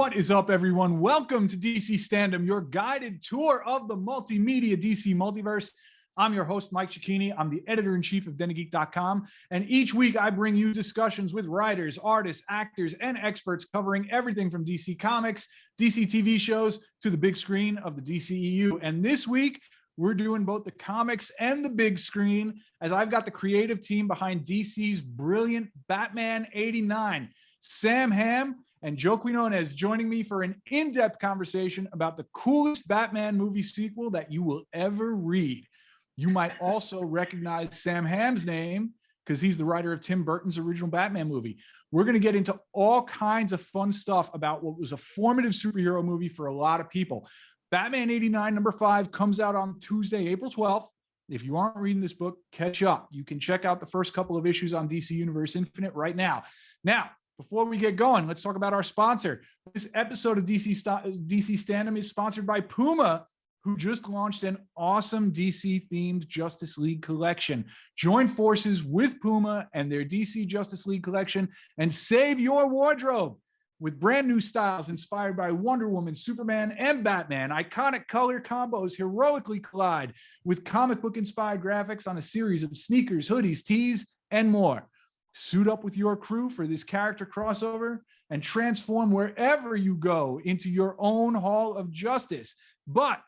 What is up, everyone? Welcome to DC Standom, your guided tour of the multimedia DC multiverse. I'm your host, Mike Cicchini. I'm the editor-in-chief of Den of Geek.com, and each week I bring you discussions with writers, artists, actors, and experts covering everything from DC Comics, DC TV shows, to the big screen of the DCEU. And this week, we're doing both the comics and the big screen, as I've got the creative team behind DC's brilliant Batman '89, Hamm and Joe Quinones, joining me for an in-depth conversation about the coolest Batman movie sequel that you will ever read. You might also recognize Hamm's name because he's the writer of Tim Burton's original Batman movie. We're going to get into all kinds of fun stuff about what was a formative superhero movie for a lot of people. Batman '89 #5 comes out on Tuesday, April 12th. If you aren't reading this book, catch up. You can check out the first couple of issues on DC Universe Infinite right now. Now, before we get going, let's talk about our sponsor. This episode of DC Standom is sponsored by Puma, who just launched an awesome DC-themed Justice League collection. Join forces with Puma and their DC Justice League collection and save your wardrobe with brand new styles inspired by Wonder Woman, Superman, and Batman. Iconic color combos heroically collide with comic book-inspired graphics on a series of sneakers, hoodies, tees, and more. Suit up with your crew for this character crossover and transform wherever you go into your own Hall of Justice. But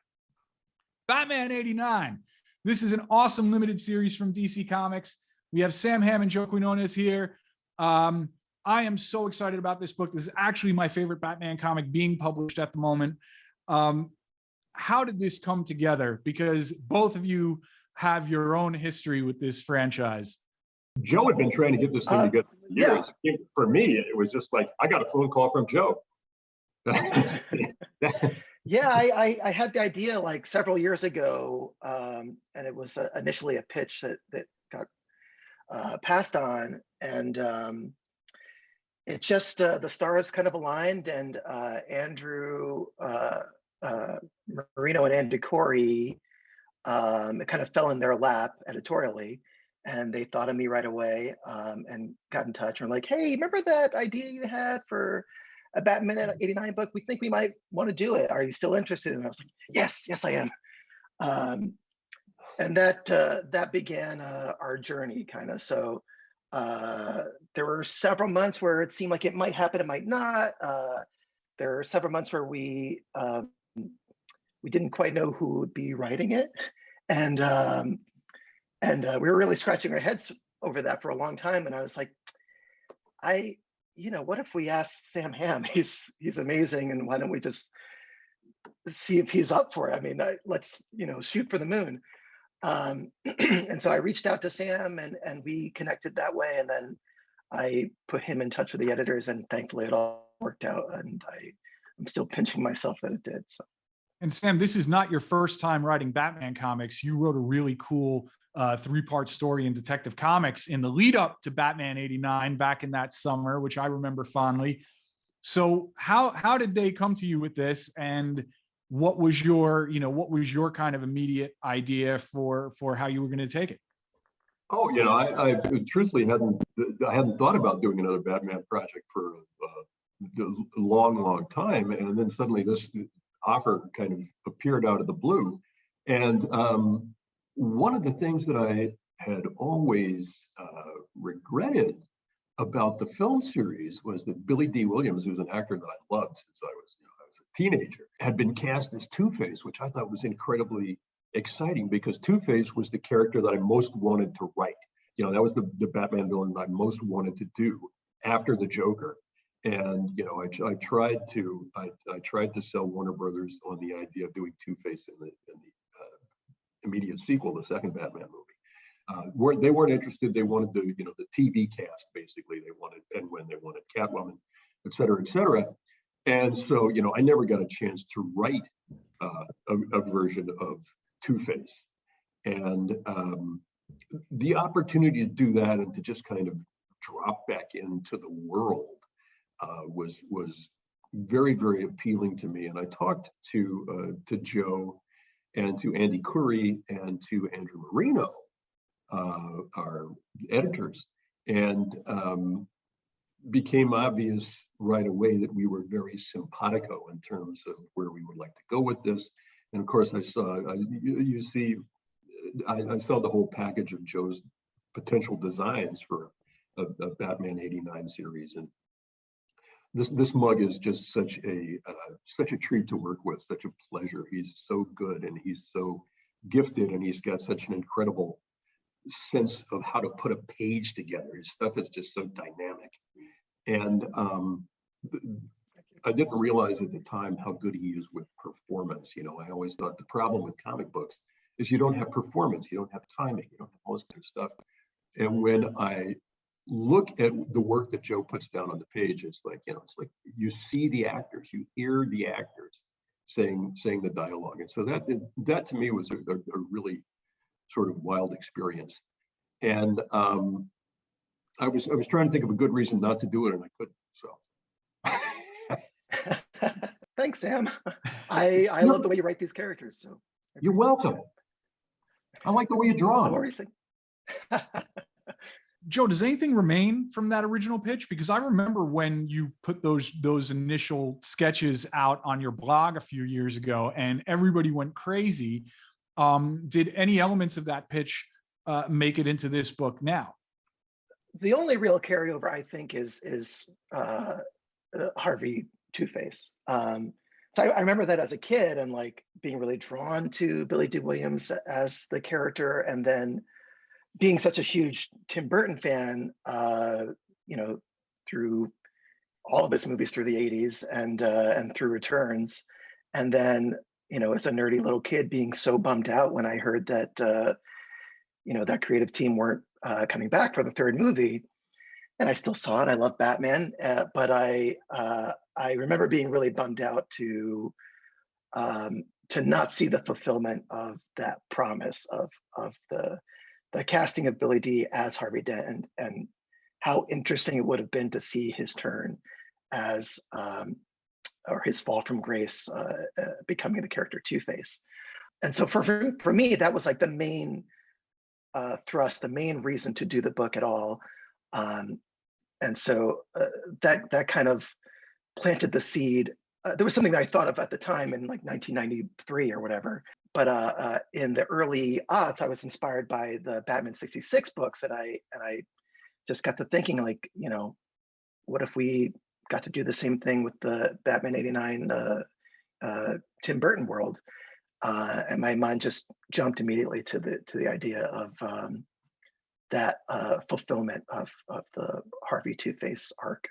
Batman '89, this is an awesome limited series from DC Comics. We have Hamm and Joe Quinones here. I am so excited about this book. This is actually my favorite Batman comic being published at the moment. How did this come together? Because both of you have your own history with this franchise. Joe had been trying to get this thing together for years. Yeah. For me, it was just like, I got a phone call from Joe. Yeah, I had the idea like several years ago, and it was initially a pitch that got passed on, and it just the stars kind of aligned, and Andrew Marino and Andy Corey, it kind of fell in their lap editorially, and they thought of me right away, and got in touch and were like, "Hey, remember that idea you had for a Batman '89 book? We think we might want to do it. Are you still interested?" And I was like, yes, I am. And that began our journey, kind of. So there were several months where it seemed like it might happen, it might not. There were several months where we didn't quite know who would be writing it, and we were really scratching our heads over that for a long time. And I was like, what if we ask Hamm? He's amazing, and why don't we just see if he's up for it? I mean, let's shoot for the moon. And so I reached out to Hamm, and we connected that way, and then I put him in touch with the editors, and thankfully it all worked out, and I'm still pinching myself that it did. So. And Hamm, this is not your first time writing Batman comics. You wrote a really cool 3-part story in Detective Comics in the lead up to Batman '89 back in that summer, which I remember fondly. So how did they come to you with this, and what was your kind of immediate idea for how you were going to take it? Oh, I truthfully hadn't thought about doing another Batman project for a long time, and then suddenly this offer kind of appeared out of the blue. And one of the things that I had always regretted about the film series was that Billy Dee Williams, who's an actor that I loved since I was a teenager, had been cast as Two-Face, which I thought was incredibly exciting, because Two-Face was the character that I most wanted to write. That was the Batman villain that I most wanted to do after the Joker. And I tried to sell Warner Brothers on the idea of doing Two-Face in the immediate sequel, the second Batman movie. They weren't interested. They wanted the TV cast, basically. They wanted Penguin, they wanted Catwoman, et cetera. And so I never got a chance to write a version of Two-Face. And the opportunity to do that and to just kind of drop back into the world was very, very appealing to me. And I talked to Joe and to Andy Curry and to Andrew Marino, our editors, and became obvious right away that we were very simpatico in terms of where we would like to go with this. And of course, I saw, you see, I saw the whole package of Joe's potential designs for a Batman '89 series, and this mug is just such a treat to work with, such a pleasure. He's so good, and he's so gifted, and he's got such an incredible sense of how to put a page together. His stuff is just so dynamic, and I didn't realize at the time how good he is with performance. You know, I always thought the problem with comic books is you don't have performance, you don't have timing, you don't have all this kind of stuff. And when I look at the work that Joe puts down on the page, it's like, you know, it's like you see the actors, you hear the actors saying the dialogue. And so that to me was a really sort of wild experience. And I was trying to think of a good reason not to do it, and I couldn't. So thanks, Sam. I love the way you write these characters. So you're welcome. I like the way you draw. No worries. Joe, does anything remain from that original pitch? Because I remember when you put those initial sketches out on your blog a few years ago, and everybody went crazy. Did any elements of that pitch make it into this book now? The only real carryover, I think, is Harvey Two-Face. So I remember that as a kid and like being really drawn to Billy Dee Williams as the character, and then being such a huge Tim Burton fan, you know, through all of his movies through the '80s and through Returns, and then, you know, as a nerdy little kid being so bummed out when I heard that you know, that creative team weren't coming back for the third movie. And I still saw it. I love Batman, but I remember being really bummed out to not see the fulfillment of that promise of the casting of Billy Dee as Harvey Dent, and how interesting it would have been to see his turn as or his fall from grace, becoming the character Two-Face. And so for me, that was like the main thrust, the main reason to do the book at all. And so that kind of planted the seed. There was something that I thought of at the time in like 1993 or whatever, but in the early aughts, I was inspired by the Batman '66 books, and I just got to thinking, like, you know, what if we got to do the same thing with the Batman '89 Tim Burton world? And my mind just jumped immediately to the idea of that fulfillment of the Harvey Two-Face arc.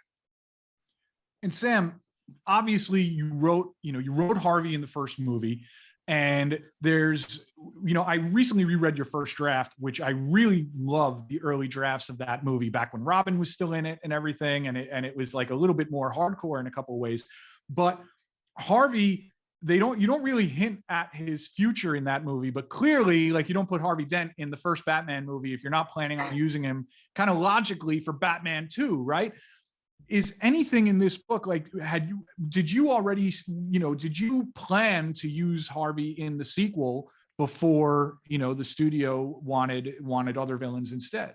And Sam, obviously you wrote Harvey in the first movie, and there's, you know, I recently reread your first draft, which I really loved the early drafts of that movie back when Robin was still in it and everything. And it was like a little bit more hardcore in a couple of ways, but Harvey, you don't really hint at his future in that movie, but clearly, like, you don't put Harvey Dent in the first Batman movie if you're not planning on using him kind of logically for Batman 2, right? Is anything in this book, like, did you plan to use Harvey in the sequel before, you know, the studio wanted other villains instead?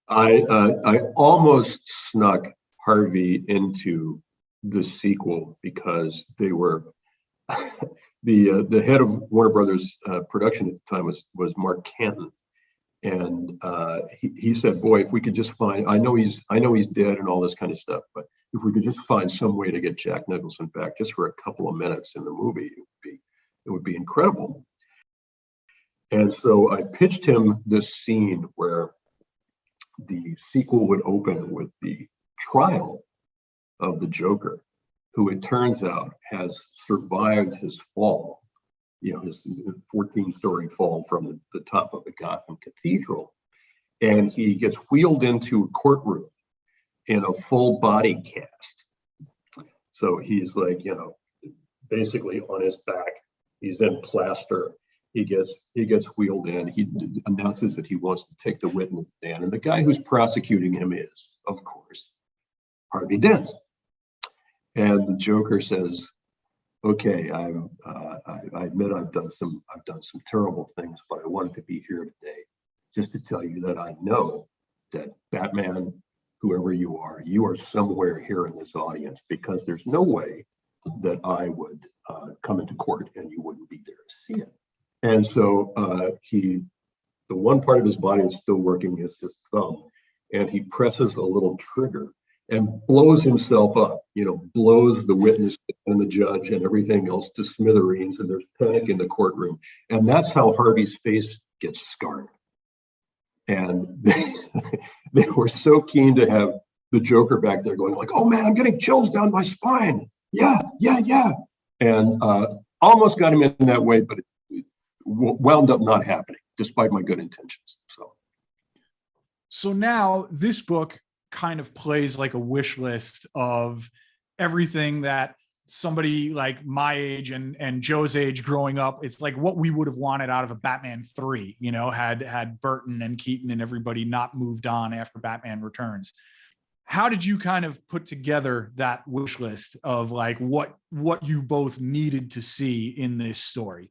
I almost snuck Harvey into the sequel because they were the head of Warner Brothers production at the time was Mark Canton, and he said, "Boy, if we could just find, I know he's dead and all this kind of stuff, but if we could just find some way to get Jack Nicholson back just for a couple of minutes in the movie, it would be incredible." And so I pitched him this scene where the sequel would open with the trial of the Joker, who it turns out has survived his fall, you know, his 14-story fall from the top of the Gotham Cathedral. And he gets wheeled into a courtroom in a full body cast. So he's like, you know, basically on his back, he's in plaster. He gets wheeled in. He announces that he wants to take the witness stand. And the guy who's prosecuting him is, of course, Harvey Dent. And the Joker says, "Okay, I admit I've done some terrible things, but I wanted to be here today just to tell you that I know that Batman, whoever you are somewhere here in this audience, because there's no way that I would come into court and you wouldn't be there to see it. And so the one part of his body that's still working is his thumb, and he presses a little trigger and blows himself up, blows the witness and the judge and everything else to smithereens, and there's panic in the courtroom. And that's how Harvey's face gets scarred. And they were so keen to have the Joker back there going like, oh man, I'm getting chills down my spine. Yeah. And almost got him in that way, but it wound up not happening, despite my good intentions. So now this book kind of plays like a wish list of everything that somebody like my age and Joe's age growing up, it's like what we would have wanted out of a Batman 3, had Burton and Keaton and everybody not moved on after Batman Returns. How did you kind of put together that wish list of like what you both needed to see in this story?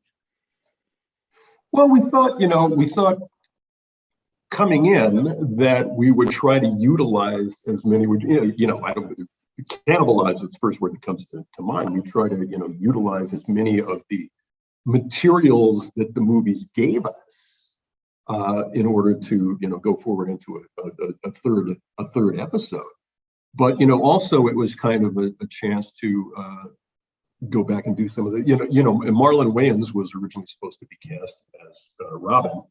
Well, we thought coming in that we would try to utilize as many, I don't cannibalize is the first word that comes to mind. We try to, utilize as many of the materials that the movies gave us in order to, go forward into a third episode. But, also it was kind of a chance to go back and do some of the, and Marlon Wayans was originally supposed to be cast as Robin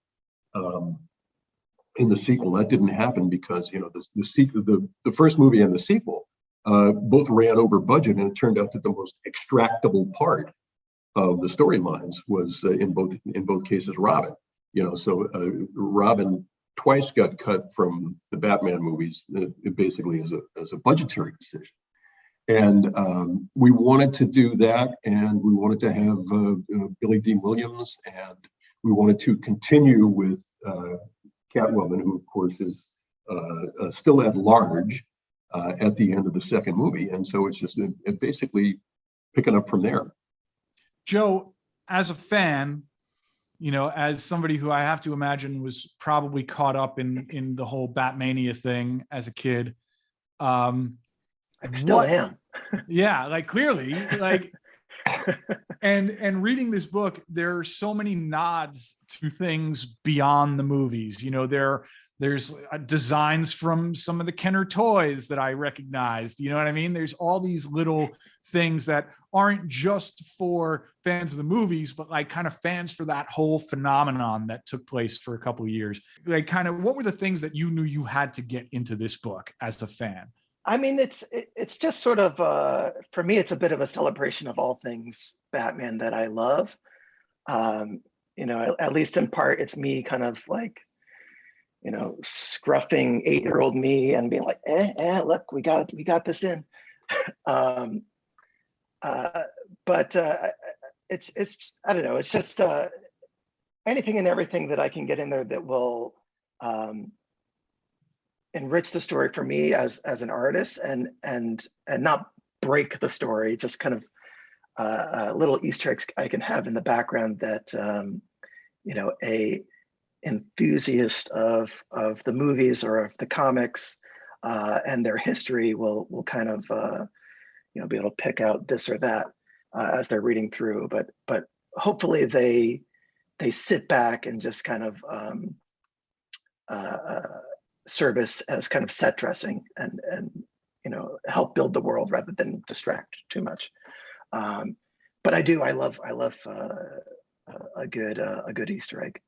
in the sequel. That didn't happen because, the first movie and the sequel both ran over budget, and it turned out that the most extractable part of the storylines was in both cases Robin. So Robin twice got cut from the Batman movies, basically as a budgetary decision. And we wanted to do that, and we wanted to have Billy Dee Williams, and we wanted to continue with Catwoman, who of course is still at large at the end of the second movie. And so it's just basically picking up from there. Joe, as a fan, as somebody who I have to imagine was probably caught up in the whole Batmania thing as a kid. I still am. Yeah, like clearly, like, and reading this book, there are so many nods to things beyond the movies. There's designs from some of the Kenner toys that I recognized. You know what I mean? There's all these little things that aren't just for fans of the movies, but like kind of fans for that whole phenomenon that took place for a couple of years. Like, kind of, what were the things that you knew you had to get into this book as a fan? I mean, it's just sort of, for me, it's a bit of a celebration of all things Batman that I love. At least in part, it's me kind of like, scruffing 8-year-old me and being like, look, we got this in. But it's I don't know, it's just anything and everything that I can get in there that will enrich the story for me as an artist and not break the story, just kind of little Easter eggs I can have in the background that a enthusiast of the movies or of the comics and their history will kind of be able to pick out this or that as they're reading through, but hopefully they sit back and just kind of service as kind of set dressing and help build the world rather than distract too much. But I love a good Easter egg.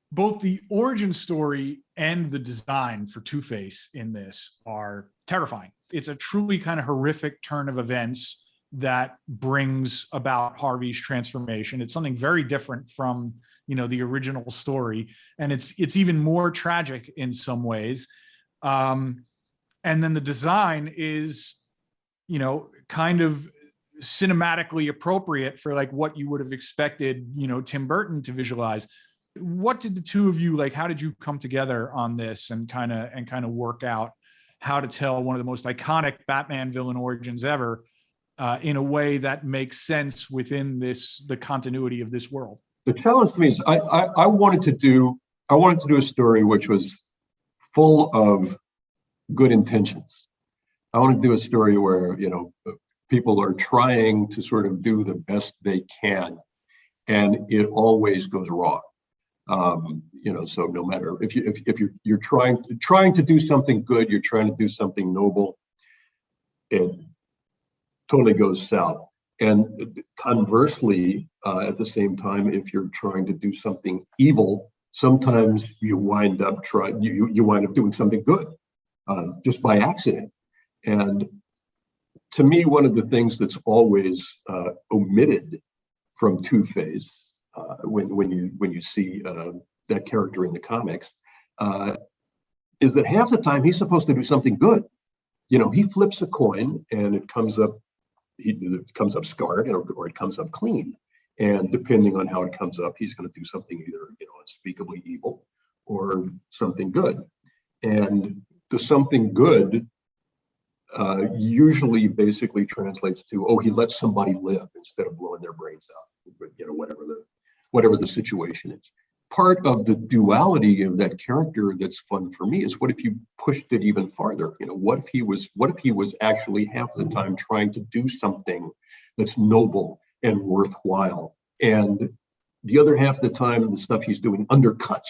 Both the origin story and the design for Two-Face in this are terrifying. It's a truly kind of horrific turn of events that brings about Harvey's transformation. It's something very different from, the original story. And it's even more tragic in some ways. And then the design is, kind of cinematically appropriate for like what you would have expected, Tim Burton to visualize. What did the two of you, like, how did you come together on this and kind of work out how to tell one of the most iconic Batman villain origins ever in a way that makes sense within the continuity of this world? The challenge to me is I wanted to do a story which was full of good intentions. I want to do a story where, people are trying to sort of do the best they can, and it always goes wrong. So no matter if you're trying to do something good, you're trying to do something noble, it totally goes south. And conversely, at the same time, if you're trying to do something evil, sometimes you wind up doing something good just by accident. And to me, one of the things that's always omitted from Two-Face when you see that character in the comics is that half the time he's supposed to do something good. He flips a coin and it comes up scarred or it comes up clean. And depending on how it comes up, he's going to do something either unspeakably evil or something good. And the something good usually basically translates to, he lets somebody live instead of blowing their brains out, whatever the situation is. Part of the duality of that character that's fun for me is, what if you pushed it even farther? What if he was actually half the time trying to do something that's noble and worthwhile, and the other half of the time the stuff he's doing undercuts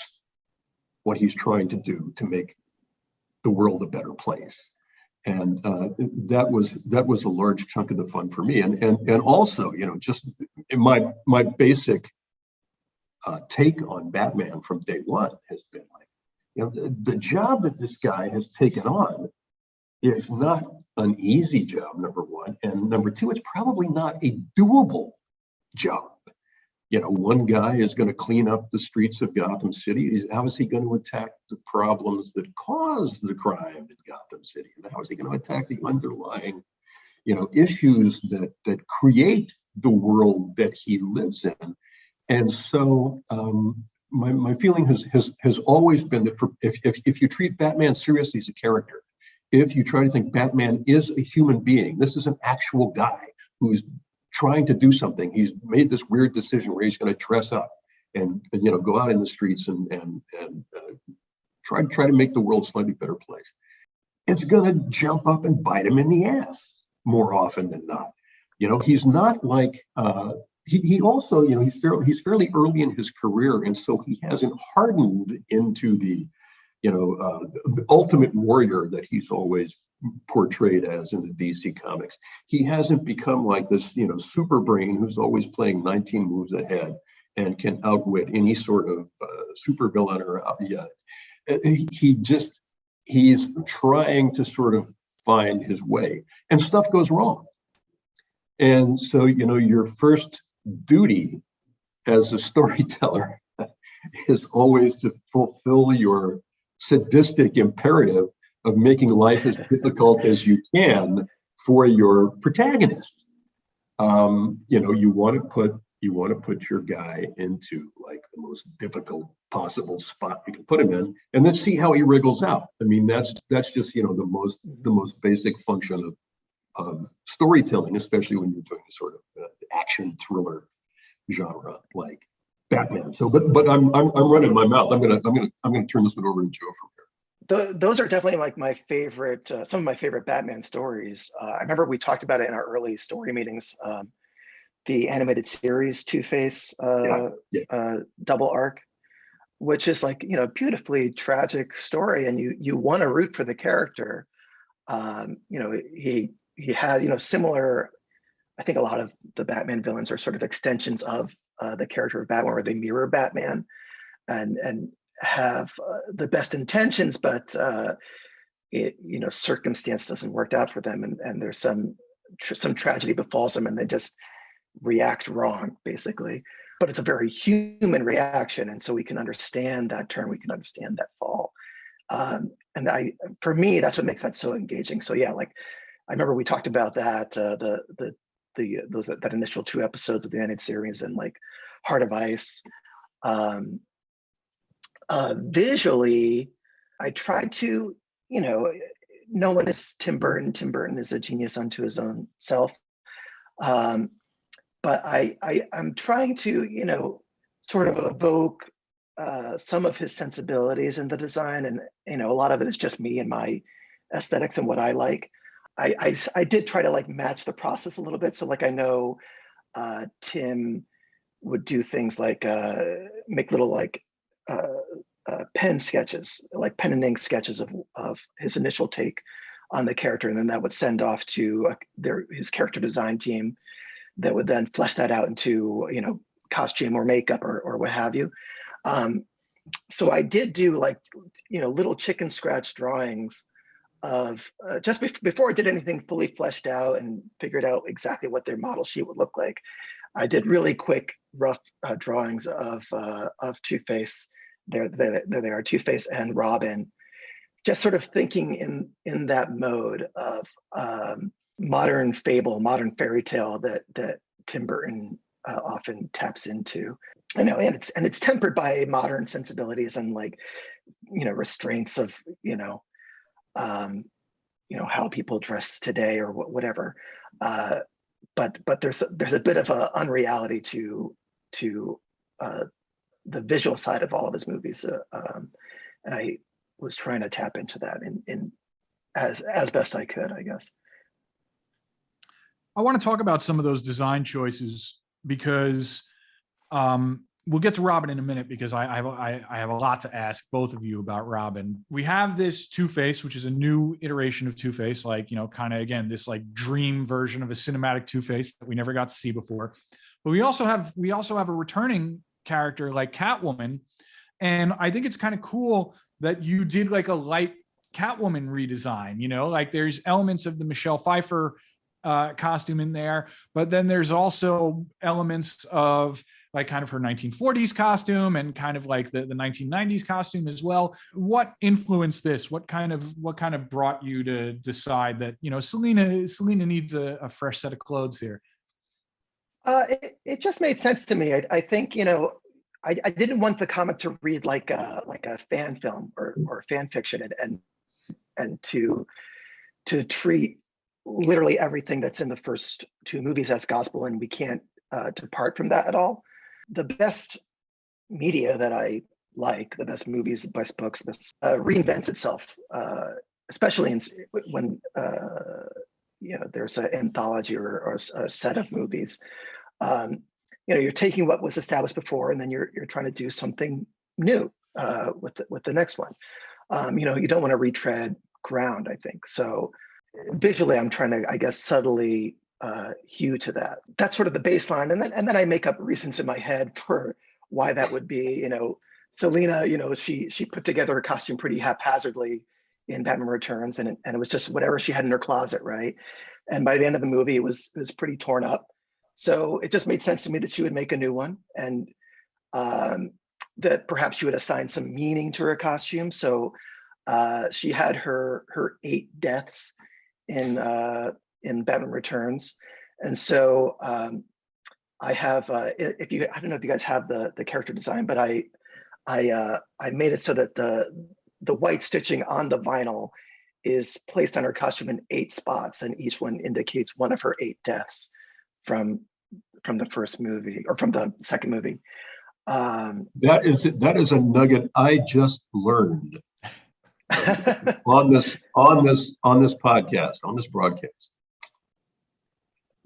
what he's trying to do to make the world a better place. And that was a large chunk of the fun for me. And also, just my basic take on Batman from day one has been like, the job that this guy has taken on is not an easy job, number one. And number two, it's probably not a doable job. One guy is going to clean up the streets of Gotham City. How is he going to attack the problems that cause the crime in Gotham City? And how is he going to attack the underlying, issues that create the world that he lives in? And so my feeling has always been that if you treat Batman seriously as a character, if you try to think Batman is a human being, this is an actual guy who's trying to do something. He's made this weird decision where he's going to dress up and go out in the streets and try to make the world a slightly better place. It's going to jump up and bite him in the ass more often than not. He's not like he also he's fairly early in his career, and so he hasn't hardened into the ultimate warrior that he's always portrayed as in the DC comics. He hasn't become like this, super brain who's always playing 19 moves ahead and can outwit any sort of super villain or he's trying to sort of find his way, and stuff goes wrong. And so, your first duty as a storyteller is always to fulfill your sadistic imperative of making life as difficult as you can for your protagonist. You want to put your guy into like the most difficult possible spot you can put him in, and then see how he wriggles out. I mean, that's just the most basic function of storytelling, especially when you're doing a sort of action thriller genre like Batman. So, but I'm running my mouth. I'm gonna turn this one over to Joe from here. Those are definitely like my favorite, some of my favorite Batman stories. I remember we talked about it in our early story meetings. The animated series Two-Face double arc, which is like beautifully tragic story, and you want to root for the character. He had similar. I think a lot of the Batman villains are sort of extensions of the character of Batman, where they mirror Batman and have the best intentions, but circumstance doesn't work out for them, and there's some tragedy befalls them, and they just react wrong, basically. But it's a very human reaction, and so we can understand that turn, we can understand that fall. And for me, that's what makes that so engaging. So yeah, like I remember we talked about that that initial 2 episodes of the animated series and like Heart of Ice. Visually, I tried to, no one is Tim Burton. Tim Burton is a genius unto his own self. But I'm trying to, sort of evoke some of his sensibilities in the design. And, a lot of it is just me and my aesthetics and what I like. I did try to like match the process a little bit. So like I know Tim would do things like make little like pen sketches, like pen and ink sketches of his initial take on the character, and then that would send off to his character design team that would then flesh that out into, you know, costume or makeup or what have you. So I did do like, you know, little chicken scratch drawings of just before I did anything fully fleshed out and figured out exactly what their model sheet would look like. I did really quick, rough drawings of Two-Face. There they are, Two-Face and Robin. Just sort of thinking in that mode of modern fable, modern fairy tale that Tim Burton often taps into. I know, and it's tempered by modern sensibilities and like, you know, restraints of, you know, how people dress today or whatever. But there's a bit of a unreality to the visual side of all of his movies, and I was trying to tap into that in as best I could, I guess. I want to talk about some of those design choices because we'll get to Robin in a minute, because I have a lot to ask both of you about Robin. We have this Two-Face, which is a new iteration of Two-Face, like, you know, kind of, again, this like dream version of a cinematic Two-Face that we never got to see before. But we also have a returning character like Catwoman. And I think it's kind of cool that you did like a light Catwoman redesign, you know, like there's elements of the Michelle Pfeiffer costume in there, but then there's also elements of like kind of her 1940s costume and kind of like the 1990s costume as well. What influenced this? What kind of brought you to decide that, you know, Selena needs a fresh set of clothes here? It just made sense to me. I think, you know, I didn't want the comic to read like a fan film or fan fiction and to treat literally everything that's in the first two movies as gospel, and we can't depart from that at all. The best media that I like, the best movies, the best books, reinvents itself, especially when you know, there's an anthology or a set of movies. You know, you're taking what was established before, and then you're trying to do something new with the next one. You know, you don't want to retread ground, I think. So visually, I'm trying to, I guess, subtly hew to that. That's sort of the baseline, and then I make up reasons in my head for why that would be. You know, Selena, you know, she put together a costume pretty haphazardly in Batman Returns, and it was just whatever she had in her closet, right? And by the end of the movie, it was pretty torn up. So it just made sense to me that she would make a new one, and that perhaps she would assign some meaning to her costume. So she had her 8 deaths in Batman Returns, and so I have I don't know if you guys have the character design, but I made it so that the white stitching on the vinyl is placed on her costume in 8 spots, and each one indicates one of her 8 deaths from the first movie or from the second movie. That is a nugget I just learned on this podcast, on this broadcast.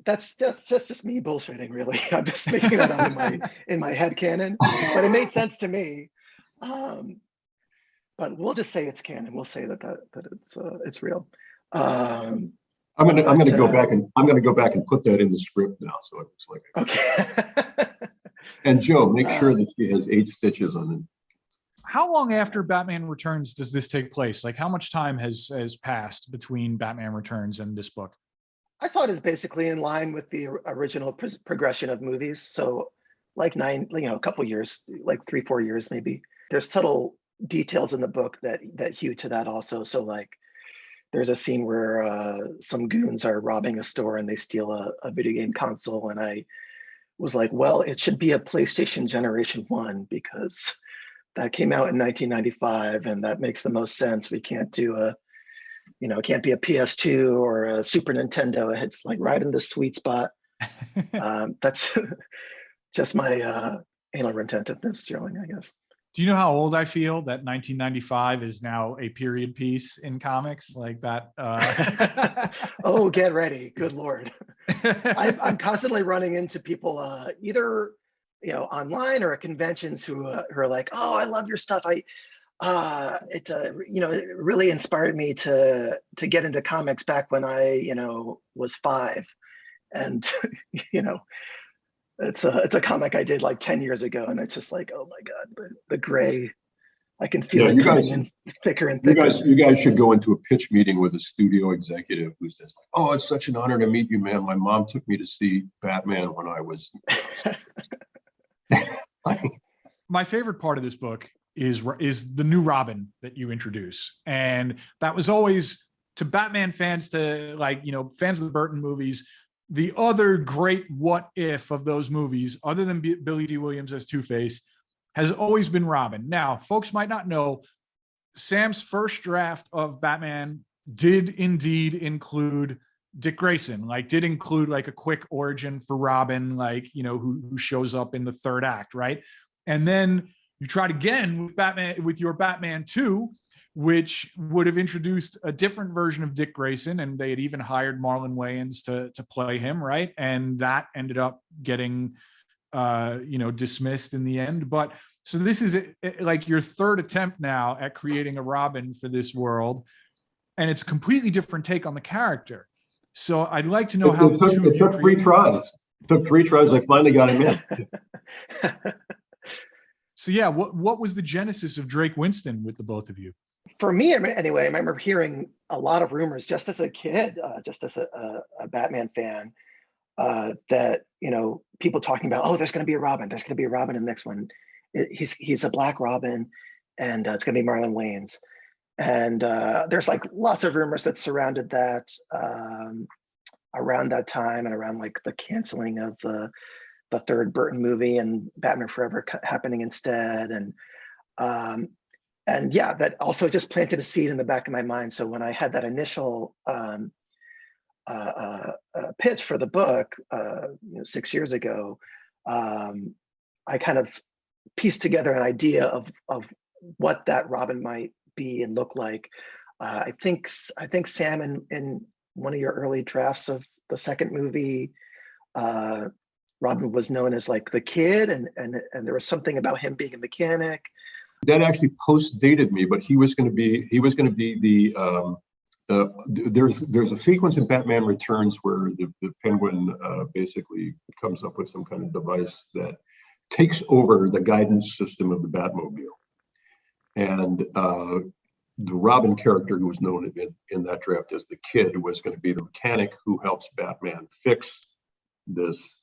That's just me bullshitting, really. I'm just making that up in my head canon, but it made sense to me. But we'll just say it's canon. We'll say that it's real. I'm gonna go back and put that in the script now, so it looks like it. Okay. And Joe, make sure that she has 8 stitches on it. How long after Batman Returns does this take place? Like, how much time has passed between Batman Returns and this book? I saw it as basically in line with the original progression of movies. So like a couple years, like 3-4 years maybe. There's subtle details in the book that hew to that also. So like there's a scene where some goons are robbing a store and they steal a video game console, and I was like, well, it should be a PlayStation Generation 1 because that came out in 1995, and that makes the most sense. We can't do it can't be a PS2 or a Super Nintendo. It's like right in the sweet spot. That's just my anal retentiveness showing, I guess. Do you know how old I feel that 1995 is now a period piece in comics like that? Oh, get ready. Good Lord. I'm constantly running into people either, online or at conventions who are like, oh, I love your stuff. It really inspired me to get into comics back when I, was 5. And, you know, it's a comic I did like 10 years ago. And it's just like, oh my God, the gray, I can feel it coming in thicker and thicker. You guys should go into a pitch meeting with a studio executive who says, oh, it's such an honor to meet you, man. My mom took me to see Batman when I was. My favorite part of this book is the new Robin that you introduce. And that was always, to Batman fans, to fans of the Burton movies, the other great what if of those movies, other than Billy Dee Williams as Two-Face, has always been Robin. Now, folks might not know, Sam's first draft of Batman did indeed include Dick Grayson, did include a quick origin for Robin, who shows up in the third act, right? And then you tried again with your Batman 2, which would have introduced a different version of Dick Grayson, and they had even hired Marlon Wayans to play him, right? And that ended up getting dismissed in the end. But so this is your third attempt now at creating a Robin for this world, and it's a completely different take on the character. So I'd like to know how it took 3 tries. It took 3 tries. I finally got him in. So yeah, what was the genesis of Drake Winston with the both of you? For me, anyway, I remember hearing a lot of rumors just as a kid, just as a Batman fan, that people talking about, oh, there's going to be a Robin. There's going to be a Robin in the next one. He's a Black Robin, and it's going to be Marlon Wayans. And there's lots of rumors that surrounded that around that time, and around the canceling of the third Burton movie and Batman Forever happening instead. And yeah, that also just planted a seed in the back of my mind. So when I had that initial pitch for the book 6 years ago, I kind of pieced together an idea of what that Robin might be and look like. I think Sam, in one of your early drafts of the second movie, Robin was known as the kid, and there was something about him being a mechanic. That actually post-dated me, but he was going to be the there's a sequence in Batman Returns where the Penguin basically comes up with some kind of device that takes over the guidance system of the Batmobile. And the Robin character, who was known in that draft as the Kid, was going to be the mechanic who helps Batman fix this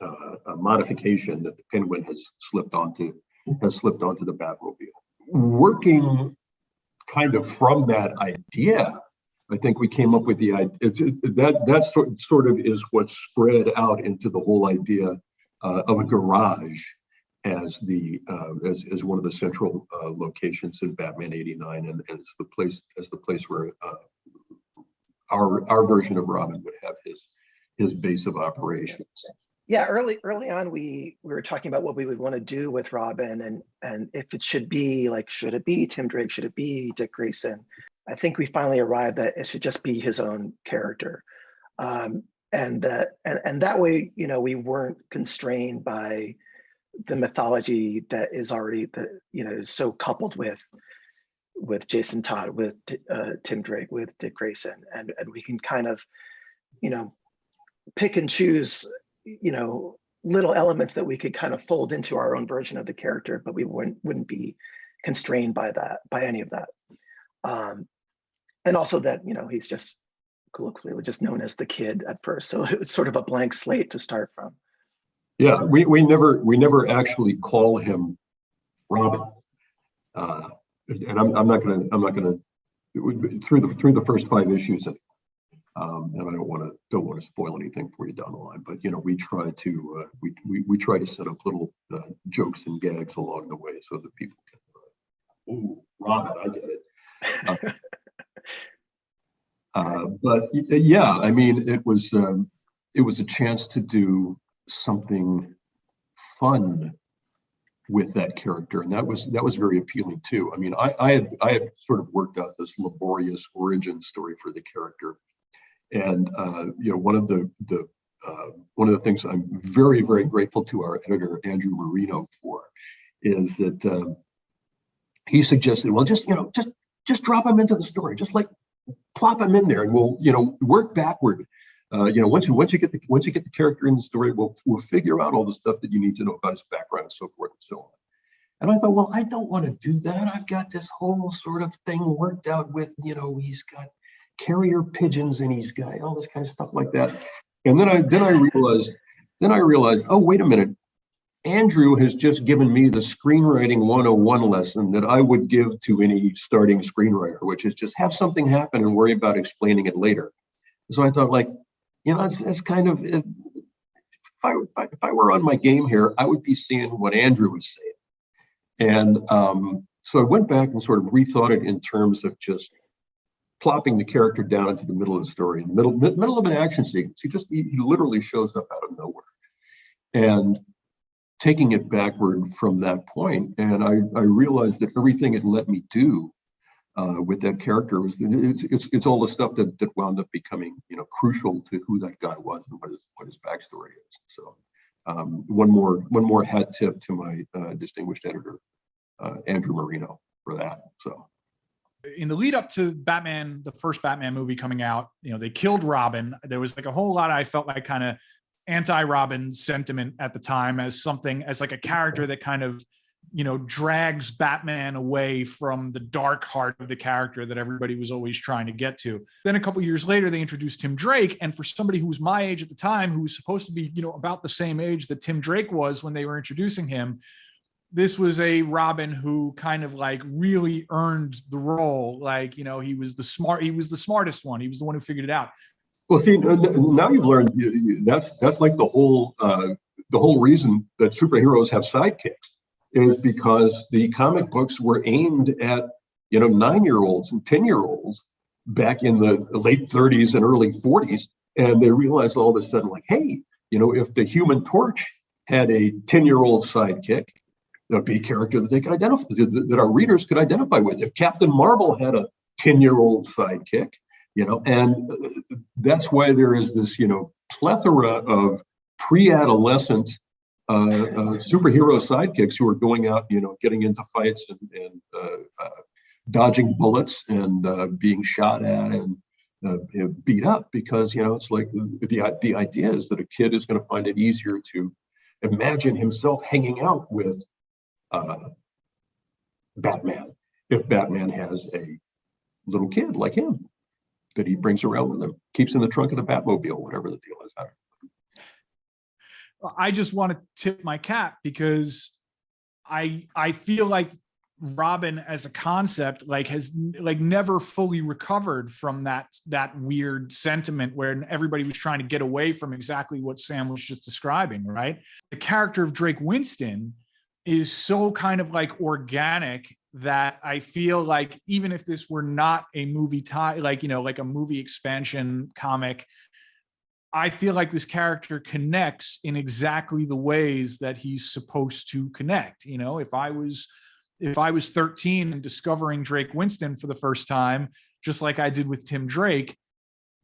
modification that the Penguin has slipped onto the Batmobile. Working kind of from that idea, I think we came up with the idea. That sort of is what spread out into the whole idea of a garage as one of the central locations in Batman '89, and as the place where our version of Robin would have his base of operations. Yeah, early on, we were talking about what we would want to do with Robin, and if it should be should it be Tim Drake, should it be Dick Grayson? I think we finally arrived that it should just be his own character, and that way, we weren't constrained by the mythology that is already is so coupled with Jason Todd, with Tim Drake, with Dick Grayson, and we can kind of pick and choose little elements that we could kind of fold into our own version of the character, but we wouldn't be constrained by any of that. And also that, he's just colloquially just known as the Kid at first. So it was sort of a blank slate to start from. Yeah, we never actually call him Robin. And I'm not gonna through the first 5 issues, and I don't want to spoil anything for you down the line, but we try to we try to set up little jokes and gags along the way so that people can, ooh, Robin, I get it. But yeah, I mean, it was a chance to do something fun with that character, and that was very appealing too. I mean, I had sort of worked out this laborious origin story for the character, and one of the things I'm very, very grateful to our editor Andrew Marino for is that he suggested, well, just drop him into the story, just like plop him in there, and we'll work backward. Once you get the character in the story, we'll figure out all the stuff that you need to know about his background and so forth and so on. And I thought, well, I don't want to do that. I've got this whole sort of thing worked out with, he's got carrier pigeons and he's got all this kind of stuff like that. And then I realized, oh, wait a minute. Andrew has just given me the screenwriting 101 lesson that I would give to any starting screenwriter, which is just have something happen and worry about explaining it later. So I thought, like, that's kind of, if I were on my game here, I would be seeing what Andrew was saying. And so I went back and sort of rethought it in terms of just plopping the character down into the middle of the story, in the middle of an action sequence. He literally shows up out of nowhere, and taking it backward from that point. And I realized that everything it let me do with that character was it's all the stuff that wound up becoming crucial to who that guy was and what his backstory is. So one more hat tip to my distinguished editor Andrew Marino for that. So in the lead up to Batman, the first Batman movie coming out, they killed Robin. There was like a whole lot, I felt like, kind of anti-Robin sentiment at the time as like a character that kind of drags Batman away from the dark heart of the character that everybody was always trying to get to. Then a couple of years later, they introduced Tim Drake. And for somebody who was my age at the time, who was supposed to be, about the same age that Tim Drake was when they were introducing him, this was a Robin who kind of like really earned the role. Like, he was the smartest one. He was the one who figured it out. Well, see, now you've learned that's like the whole reason that superheroes have sidekicks is because the comic books were aimed at 9-year-olds and 10-year-olds back in the late 30s and early 40s, and they realized all of a sudden, like, hey, if the Human Torch had a 10-year-old sidekick, there'd be a character that they could identify, that our readers could identify with. If Captain Marvel had a 10-year-old sidekick, and that's why there is this, plethora of pre-adolescent superhero sidekicks who are going out, getting into fights and dodging bullets and being shot at and beat up, because, it's like the idea is that a kid is going to find it easier to imagine himself hanging out with Batman if Batman has a little kid like him that he brings around with him, keeps in the trunk of the Batmobile, whatever the deal is. I just want to tip my cap because I feel like Robin as a concept has never fully recovered from that weird sentiment where everybody was trying to get away from exactly what Sam was just describing, right? The character of Drake Winston is so kind of like organic that I feel like even if this were not a movie like a movie expansion comic, I feel like this character connects in exactly the ways that he's supposed to connect. If I was 13 and discovering Drake Winston for the first time, just like I did with Tim Drake,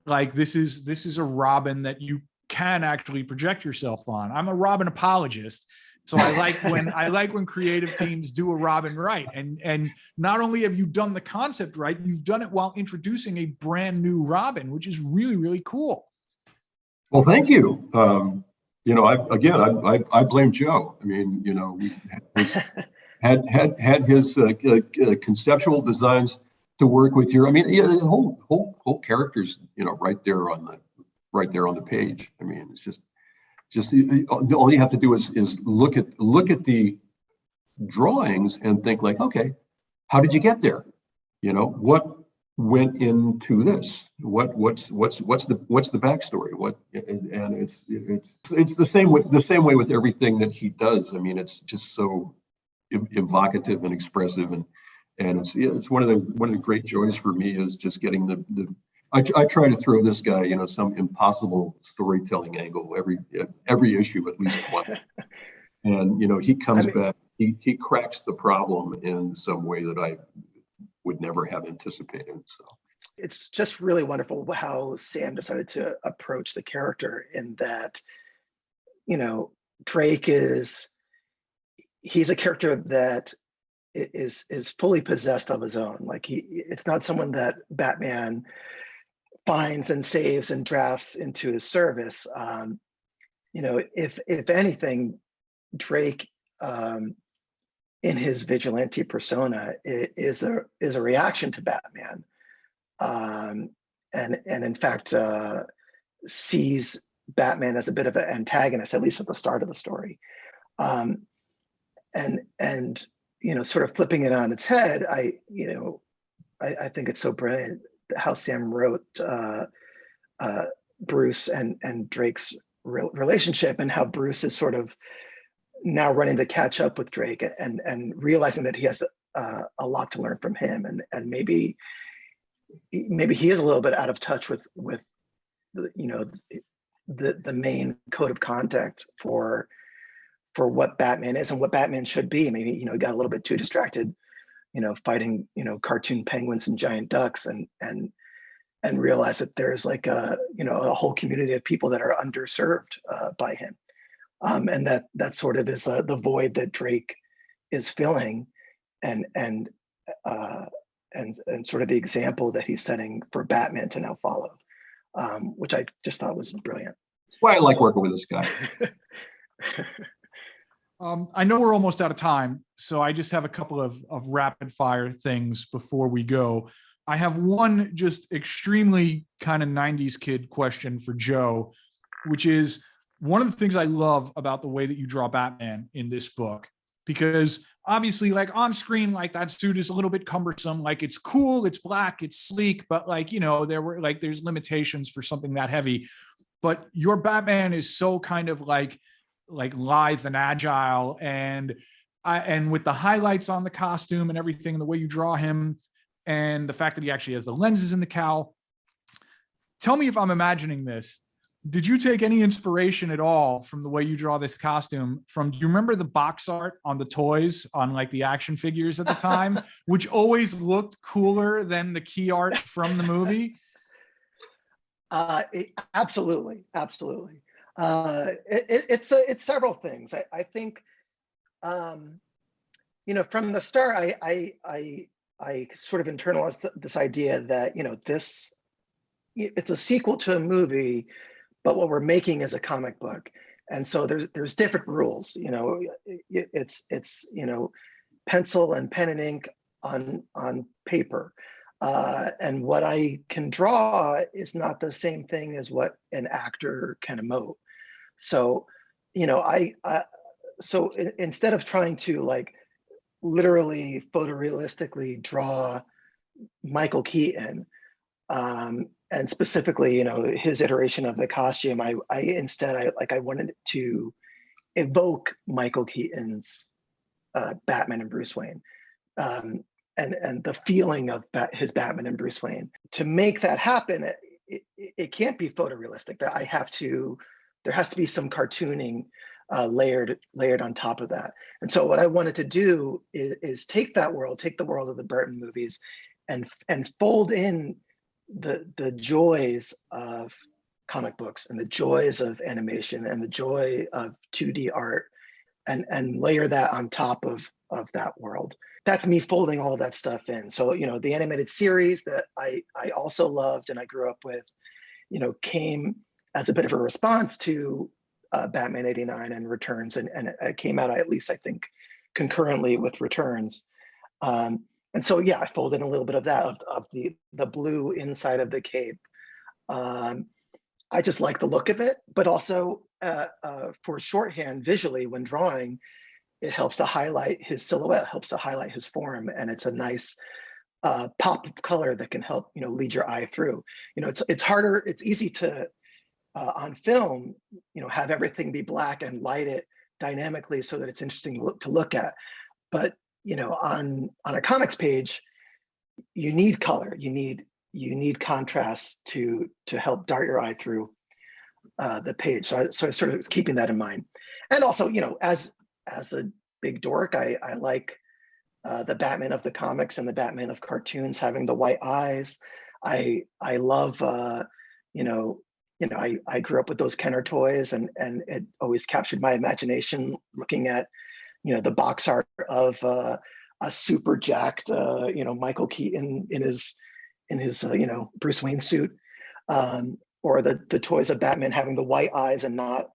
like this is a Robin that you can actually project yourself on. I'm a Robin apologist. So I like when creative teams do a Robin right. And not only have you done the concept right, you've done it while introducing a brand new Robin, which is really, really cool. Well, thank you. I blame Joe. I mean, had his conceptual designs to work with your. I mean, the whole character's right there on the page. I mean, it's just all you have to do is look at the drawings and think like, okay, how did you get there? What went into this? What's the backstory? And it's the same way with everything that he does. I mean, it's just so evocative and expressive, and it's one of the great joys for me is just getting the I try to throw this guy, some impossible storytelling angle every issue, at least one. And, he comes back he cracks the problem in some way that I would never have anticipated. So it's just really wonderful how Sam decided to approach the character, in that, you know, Drake he's a character that is fully possessed of his own. Like, it's not someone that Batman finds and saves and drafts into his service. You know, if anything, Drake, in his vigilante persona, is a reaction to Batman, and in fact sees Batman as a bit of an antagonist, at least at the start of the story. And you know, sort of flipping it on its head, I think it's so brilliant how Sam wrote Bruce and Drake's relationship, and how Bruce is sort of now running to catch up with Drake, and realizing that he has a lot to learn from him, and maybe he is a little bit out of touch with you know, the main code of conduct for what Batman is and what Batman should be. Maybe, you know, he got a little bit too distracted, you know, fighting, you know, cartoon penguins and giant ducks, and realize that there's like a whole community of people that are underserved by him. And that sort of is the void that Drake is filling, and sort of the example that he's setting for Batman to now follow, which I just thought was brilliant. that's why I like working with this guy. I know we're almost out of time, so I just have a couple of rapid fire things before we go. I have one just extremely kind of 90s kid question for Joe, which is, one of the things I love about the way that you draw Batman in this book, because obviously, like, on screen, like, that suit is a little bit cumbersome. Like, it's cool, it's black, it's sleek, but, like, you know, there's limitations for something that heavy. But your Batman is so kind of like lithe and agile, and with the highlights on the costume and everything, and the way you draw him, and the fact that he actually has the lenses in the cowl. Tell me if I'm imagining this. Did you take any inspiration at all from the way you draw this costume do you remember the box art on the toys, on like the action figures at the time, which always looked cooler than the key art from the movie? Absolutely. It's several things. I think, you know, from the start, I sort of internalized this idea that, you know, it's a sequel to a movie, but what we're making is a comic book. And so there's different rules, you know. It's you know, pencil and pen and ink on paper. And what I can draw is not the same thing as what an actor can emote. So, you know, so instead of trying to, like, literally photorealistically draw Michael Keaton, and specifically, you know, his iteration of the costume, I instead wanted to evoke Michael Keaton's Batman and Bruce Wayne, and the feeling of his Batman and Bruce Wayne. To make that happen, it can't be photorealistic. There has to be some cartooning layered on top of that. And so what I wanted to do is take the world of the Burton movies, and fold in the joys of comic books, and the joys of animation, and the joy of 2D art, and layer that on top of that world. That's me folding all of that stuff in. So, you know, the animated series that I also loved and I grew up with, you know, came as a bit of a response to Batman '89 and Returns, and it came out, at least I think, concurrently with Returns. And so, yeah, I folded in a little bit of that, of the blue inside of the cape. I just like the look of it, but also for shorthand visually when drawing, it helps to highlight his silhouette, helps to highlight his form, and it's a nice pop of color that can help, you know, lead your eye through. You know, it's easy to on film, you know, have everything be black and light it dynamically so that it's interesting to look at. But, you know, on a comics page, you need color, you need contrast to help dart your eye through the page. So I sort of was keeping that in mind. And also, you know, as a big dork. I like the Batman of the comics and the Batman of cartoons having the white eyes. I love I grew up with those Kenner toys, and it always captured my imagination looking at the box art of a super jacked Michael Keaton in his Bruce Wayne suit, or the toys of Batman having the white eyes and not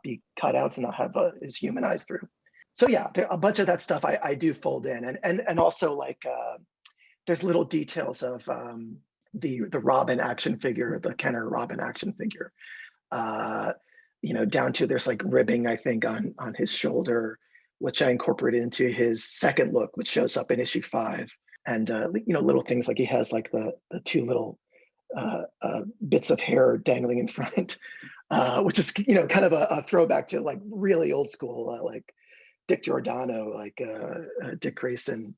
be cutouts and not have his human eyes through. So yeah, a bunch of that stuff I do fold in, and also like there's little details of the Robin action figure, the Kenner Robin action figure, down to there's like ribbing, I think, on his shoulder, which I incorporated into his second look, which shows up in issue 5. And little things like he has like the two little bits of hair dangling in front, which is kind of a throwback to like really old school, like Dick Giordano, like Dick Grayson,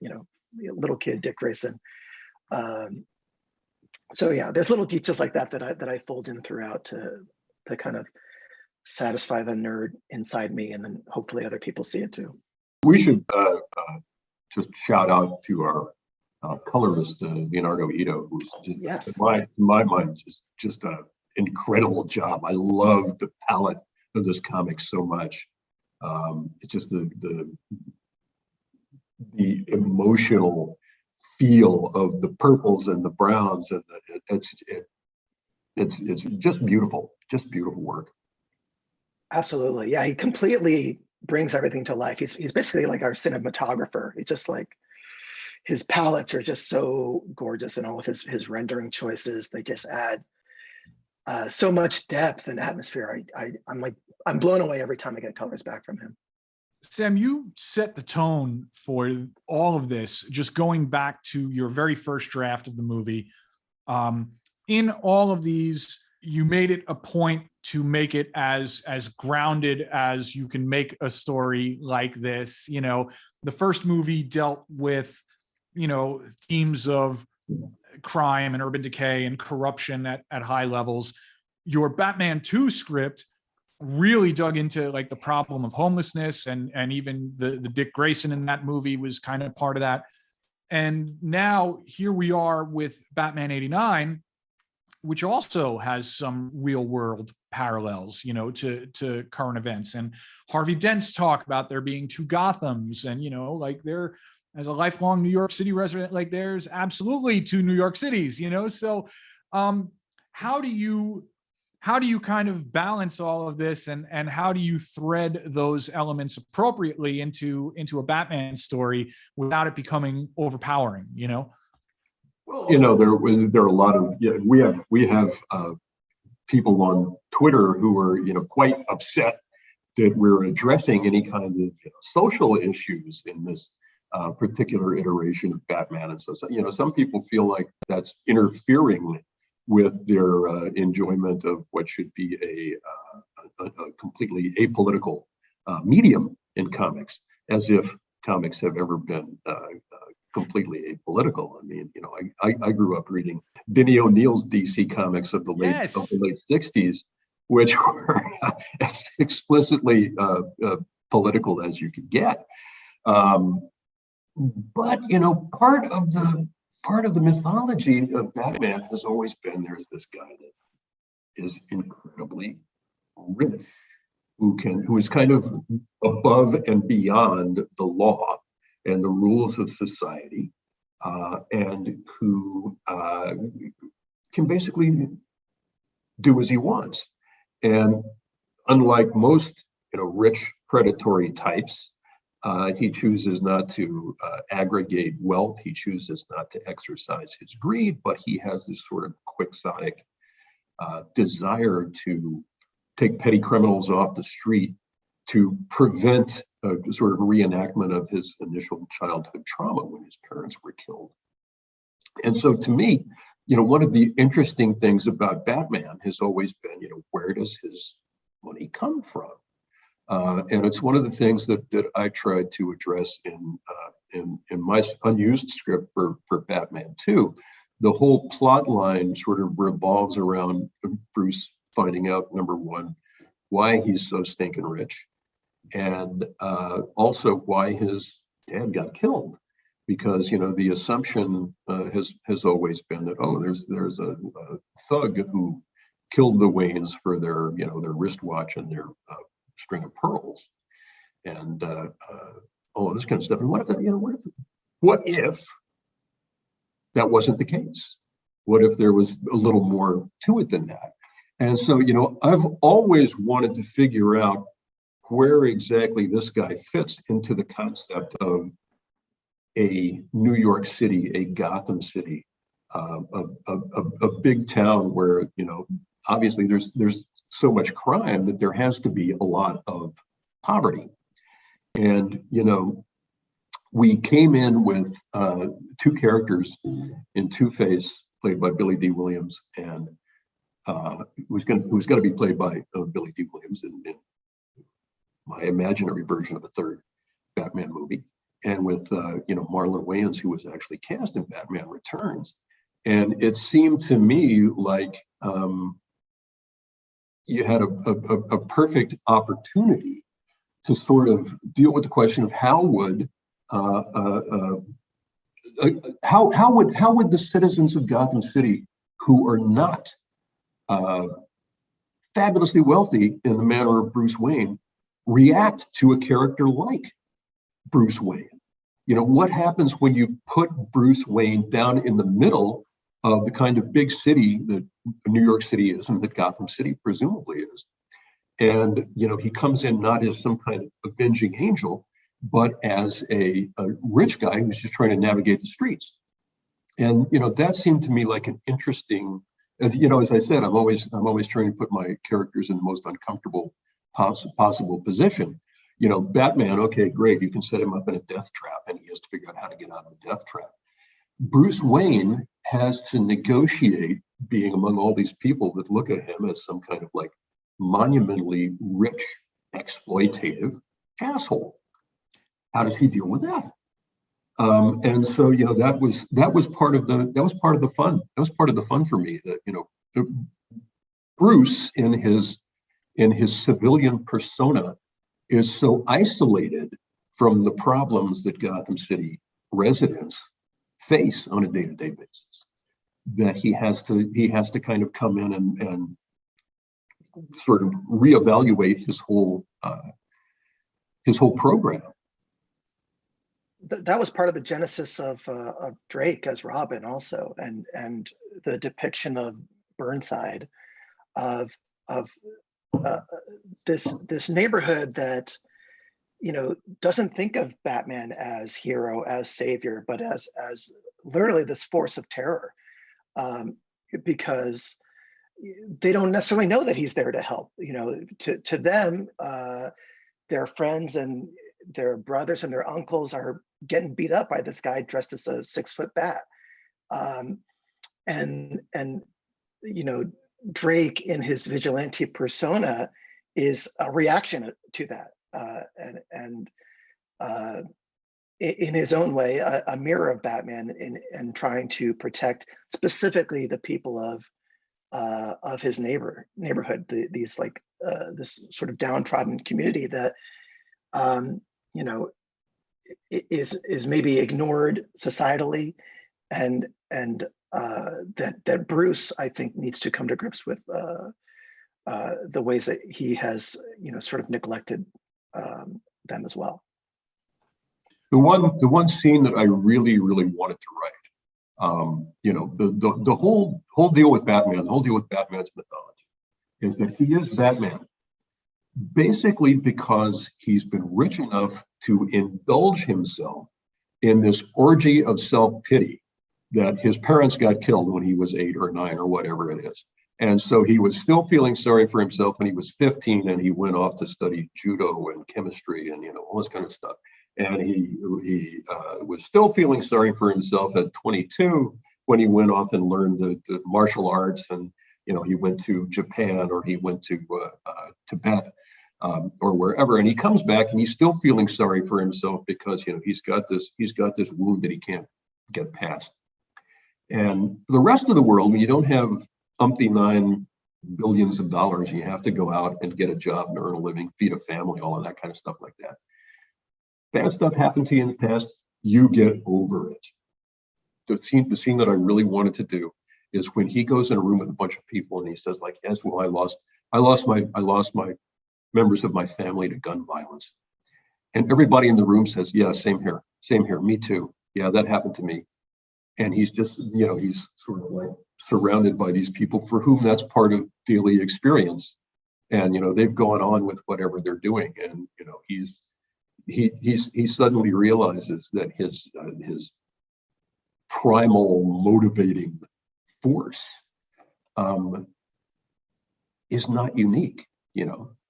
little kid Dick Grayson. So yeah, there's little details like that I fold in throughout to kind of satisfy the nerd inside me, and then hopefully other people see it too. We should just shout out to our colorist Leonardo Ito, who's just, in my mind, just an incredible job. I love the palette of this comic so much. It's just the emotional feel of the purples and the browns, and it's just beautiful work. Absolutely, yeah. He completely brings everything to life. He's basically like our cinematographer. It's just like his palettes are just so gorgeous, and all of his rendering choices, they just add so much depth and atmosphere. I'm blown away every time I get colors back from him. Sam, you set the tone for all of this, just going back to your very first draft of the movie. In all of these, you made it a point to make it as grounded as you can make a story like this. The first movie dealt with, themes of crime and urban decay and corruption at high levels. Your Batman 2 script really dug into like the problem of homelessness, and even the Dick Grayson in that movie was kind of part of that. And now here we are with Batman 89, which also has some real world parallels, to current events. And Harvey Dent's talk about there being two Gothams, and, like there, as a lifelong New York City resident, like there's absolutely two New York Cities, So how do you kind of balance all of this, and how do you thread those elements appropriately into a Batman story without it becoming overpowering, Well, there are a lot of, we have people on Twitter who are, quite upset that we're addressing any kind of social issues in this particular iteration of Batman. And so, some people feel like that's interfering with their enjoyment of what should be a completely apolitical medium in comics, as if comics have ever been completely apolitical. I mean, I grew up reading Denny O'Neill's DC comics of the late 60s, which were as explicitly political as you could get. But part of the mythology of Batman has always been there's this guy that is incredibly rich, who is kind of above and beyond the law and the rules of society, and who can basically do as he wants. And unlike most, rich predatory types, he chooses not to aggregate wealth. He chooses not to exercise his greed, but he has this sort of quixotic desire to take petty criminals off the street to prevent a sort of reenactment of his initial childhood trauma when his parents were killed. And so to me, one of the interesting things about Batman has always been, where does his money come from? And it's one of the things that I tried to address in my unused script for Batman 2. The whole plot line sort of revolves around Bruce finding out, number one, why he's so stinking rich, and also why his dad got killed. Because the assumption has always been that there's a thug who killed the Waynes for their their wristwatch and their string of pearls, and all this kind of stuff. And what if that wasn't the case? What if there was a little more to it than that? And so I've always wanted to figure out where exactly this guy fits into the concept of a New York City, a Gotham City, a big town where obviously there's so much crime that there has to be a lot of poverty. And we came in with two characters in Two-Face, played by Billy Dee Williams, and who's going to be played by Billy Dee Williams in my imaginary version of a third Batman movie. And with Marlon Wayans, who was actually cast in Batman Returns. And it seemed to me like you had a perfect opportunity to sort of deal with the question of how would the citizens of Gotham City, who are not fabulously wealthy in the manner of Bruce Wayne, react to a character like Bruce Wayne? What happens when you put Bruce Wayne down in the middle of the kind of big city that New York City is and that Gotham City presumably is? And, he comes in not as some kind of avenging angel, but as a rich guy who's just trying to navigate the streets. And, that seemed to me like an interesting, as I said, I'm always trying to put my characters in the most uncomfortable possible position. Batman, okay, great, you can set him up in a death trap and he has to figure out how to get out of the death trap. Bruce Wayne has to negotiate being among all these people that look at him as some kind of like monumentally rich, exploitative asshole. How does he deal with that? And so, that was part of the fun. That was part of the fun for me, that, Bruce in his civilian persona is so isolated from the problems that Gotham City residents face on a day-to-day basis that he has to kind of come in and sort of reevaluate his whole program. That was part of the genesis of Drake as Robin also, and the depiction of Burnside of this neighborhood that doesn't think of Batman as hero, as savior, but as literally this force of terror, because they don't necessarily know that he's there to help. To them, their friends and their brothers and their uncles are getting beat up by this guy dressed as a 6-foot bat, and Drake in his vigilante persona is a reaction to that, and in his own way, a mirror of Batman in trying to protect specifically the people of his neighborhood, these like this sort of downtrodden community that is maybe ignored societally, and that Bruce, I think, needs to come to grips with the ways that he has sort of neglected them as well. The one scene that I really wanted to write, the whole deal with Batman, the whole deal with Batman's mythology, is that he is Batman basically because he's been rich enough to indulge himself in this orgy of self-pity that his parents got killed when he was 8 or 9 or whatever it is. And so he was still feeling sorry for himself when he was 15, and he went off to study judo and chemistry and all this kind of stuff. And he was still feeling sorry for himself at 22 when he went off and learned the martial arts, and he went to Japan or he went to Tibet or wherever, and he comes back and he's still feeling sorry for himself because he's got this wound that he can't get past. And the rest of the world, when you don't have umpty 9 billions of dollars. You have to go out and get a job and earn a living, feed a family, all of that kind of stuff like that. Bad stuff happened to you in the past, you get over it. The scene that I really wanted to do is when he goes in a room with a bunch of people and he says, like, yes, well, I lost my members of my family to gun violence. And everybody in the room says, yeah, same here, me too. Yeah, that happened to me. And he's just, he's sort of like surrounded by these people for whom that's part of daily experience. And, they've gone on with whatever they're doing. And, he suddenly realizes that his primal motivating force is not unique.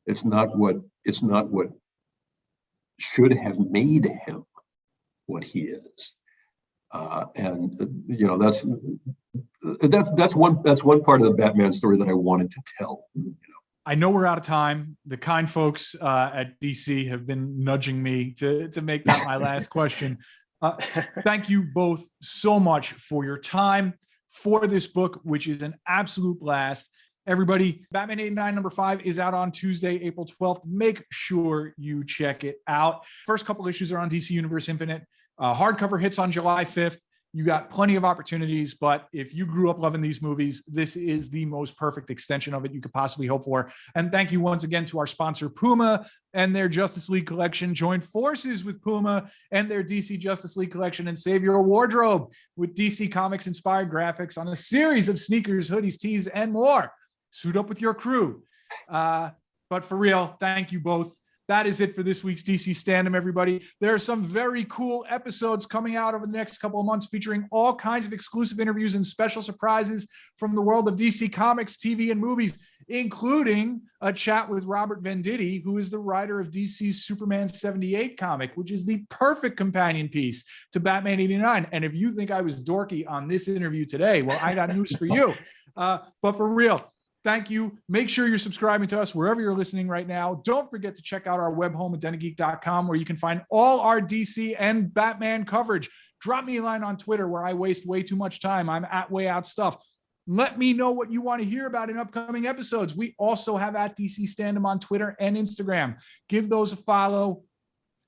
It's not what should have made him what he is. That's one part of the Batman story that I wanted to tell. I know we're out of time. The kind folks at DC have been nudging me to make that my last question. Thank you both so much for your time, for this book, which is an absolute blast. Everybody, Batman 89 #5 is out on Tuesday, April 12th. Make sure you check it out. First couple issues are on DC Universe Infinite. Hardcover hits on July 5th. You got plenty of opportunities, but if you grew up loving these movies, this is the most perfect extension of it you could possibly hope for. And thank you once again to our sponsor, Puma, and their Justice League collection. Join forces with Puma and their DC Justice League collection and save your wardrobe with DC Comics inspired graphics on a series of sneakers, hoodies, tees, and more. Suit up with your crew. But for real, thank you both. That is it for this week's DC Standom, everybody. There are some very cool episodes coming out over the next couple of months featuring all kinds of exclusive interviews and special surprises from the world of DC Comics, TV, and movies, including a chat with Robert Venditti, who is the writer of DC's Superman 78 comic, which is the perfect companion piece to Batman 89. And if you think I was dorky on this interview today, well, I got news for you. But for real, thank you. Make sure you're subscribing to us wherever you're listening right now. Don't forget to check out our web home at denofgeek.com, where you can find all our DC and Batman coverage. Drop me a line on Twitter, where I waste way too much time. I'm at Way Out Stuff. Let me know what you want to hear about in upcoming episodes. We also have at DC Standom on Twitter and Instagram. Give those a follow.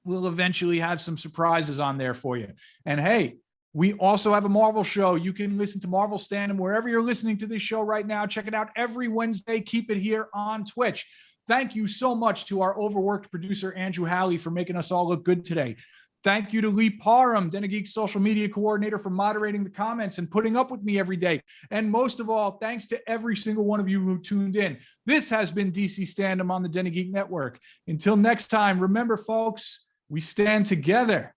We'll eventually have some surprises on there for you. And hey, we also have a Marvel show. You can listen to Marvel Standom wherever you're listening to this show right now. Check it out every Wednesday. Keep it here on Twitch. Thank you so much to our overworked producer, Andrew Halley, for making us all look good today. Thank you to Lee Parham, Den of Geek social media coordinator, for moderating the comments and putting up with me every day. And most of all, thanks to every single one of you who tuned in. This has been DC Standom on the Den of Geek Network. Until next time, remember, folks, we stand together